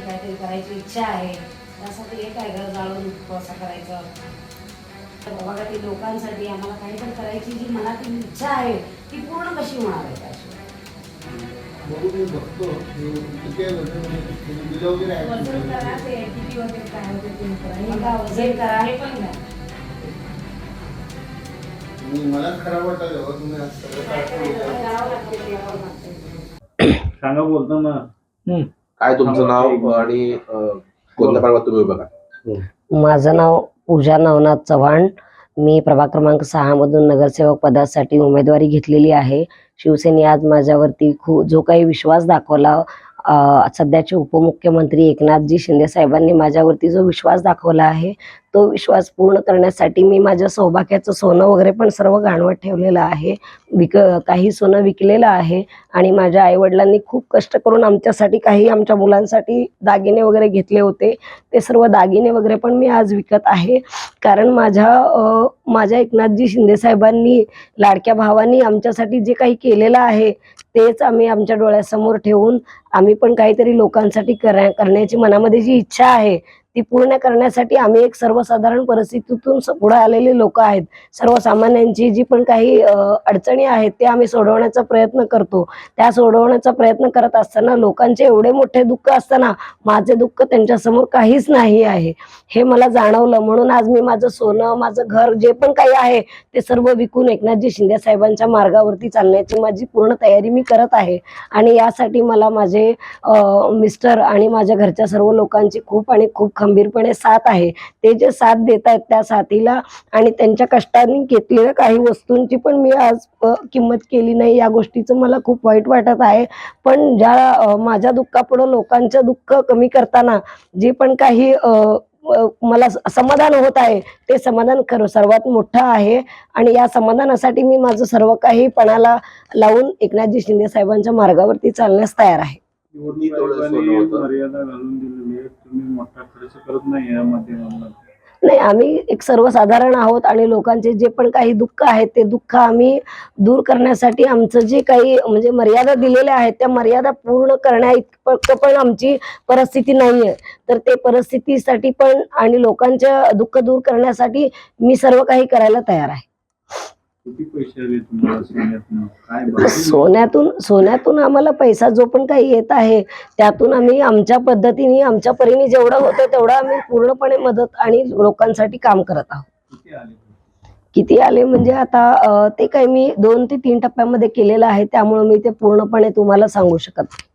काहीतरी करायची इच्छा आहे, त्यासाठी एक आहे घर जाळून कसं करायचं. भागातील लोकांसाठी आम्हाला काहीतरी करायची जी मनातील इच्छा आहे ती पूर्ण कशी होणार आहे त्याशिवाय वजन करा, ते ऍक्टिव्हिटी वगैरे काय होते ते करा, वजन करा हे पण घ्या. मला खराब वाटतं तुम्ही सांगा बोलताना काय तुमचं नाव आणि कोणत्या प्रभागात तुम्ही बघा? माझं नाव पूजा नवनाथ चव्हाण. मी प्रभाग क्रमांक 6 मधून नगरसेवक पदासाठी उमेदवारी घेतलेली आहे. शिवसेने आज माझ्यावरती जो काही विश्वास दाखवला, सध्याचे उपमुख्यमंत्री एकनाथजी शिंदे साहेबांनी माझ्यावरती जो विश्वास दाखवला आहे तो विश्वास पूर्ण करण्यासाठी मी माझ्या सौभाग्याचं सोनं वगैरे पण सर्व गाणवत ठेवलेलं आहे. काही सोनं विकलेलं आहे आणि माझ्या आईवडिलांनी खूप कष्ट करून आमच्यासाठी, काही आमच्या मुलांसाठी दागिने वगैरे घेतले होते. ते सर्व दागिने वगैरे पण मी आज विकत आहे. कारण माझ्या एकनाथजी शिंदे साहेबांनी, लाडक्या भावांनी आमच्यासाठी जे काही केलेलं आहे तेच आम्ही आमच्या डोळ्यासमोर ठेवून आम्ही पण काहीतरी लोकांसाठी करण्याची मनामध्ये जी इच्छा आहे ती पूर्ण करण्यासाठी आम्ही एक सर्वसाधारण परिस्थितीतून पुढे आलेले लोक आहेत. सर्वसामान्यांची जी पण काही अडचणी आहेत ते आम्ही सोडवण्याचा प्रयत्न करतो. त्या सोडवण्याचा प्रयत्न करत असताना लोकांचे एवढे मोठे दुःख असताना माझे दुःख त्यांच्यासमोर काहीच नाही आहे हे मला जाणवलं. म्हणून आज मी माझं सोनं, माझं घर, जे पण काही आहे ते सर्व विकून एकनाथजी शिंदे साहेबांच्या मार्गावरती चालण्याची माझी पूर्ण तयारी मी करत आहे. आणि यासाठी मला माझे मिस्टर आणि माझ्या घरच्या सर्व लोकांची खूप आणि खूप खंबीरपणे साथ आहे. ते जे साथ देत आहेत त्या साथीला आणि त्यांच्या कष्टाने घेतलेल्या काही वस्तूंची पण मी आज किंमत केली नाही, या गोष्टीचं मला खूप वाईट वाटत आहे. पण ज्या माझ्या दुःखापुढे लोकांचं दुःख कमी करताना जे पण काही मला समाधान होत आहे ते समाधान सर्वात मोठं आहे. आणि या समाधानासाठी मी माझं सर्व काही पणाला लावून एकनाथजी शिंदे साहेबांच्या मार्गावरती चालण्यास तयार आहे. मर्यादा घालून दिलेली आहे, तुम्ही मोठा खर्च करत नाही या माध्यमातून. नाही, आम्ही एक सर्वसाधारण आहोत आणि लोकांचे जे पण काही दुःख आहे ते दुःख आम्ही दूर करण्यासाठी आमचं जे काही म्हणजे मर्यादा दिलेल्या आहेत त्या मर्यादा पूर्ण करण्याइतपत पण आमची परिस्थिती नाहीये. तर ते परिस्थितीसाठी पण आणि लोकांचं दुःख दूर करण्यासाठी मी सर्व काही करायला तयार आहे. किती पैसे आले तुम्हाला सोन्यातून? सोन्यातून आम्हाला पैसा जो पण काही येत आहे त्यातून आम्ही आमच्या पद्धतीने, आमच्या परीने जेवढं होतं तेवढं आम्ही पूर्णपणे मदत आणि लोकांसाठी काम करत आहोत. किती आले म्हणजे आता ते काही मी 2 ते 3 टप्प्यामध्ये केलेलं आहे, त्यामुळे मी ते पूर्णपणे तुम्हाला सांगू शकत नाही.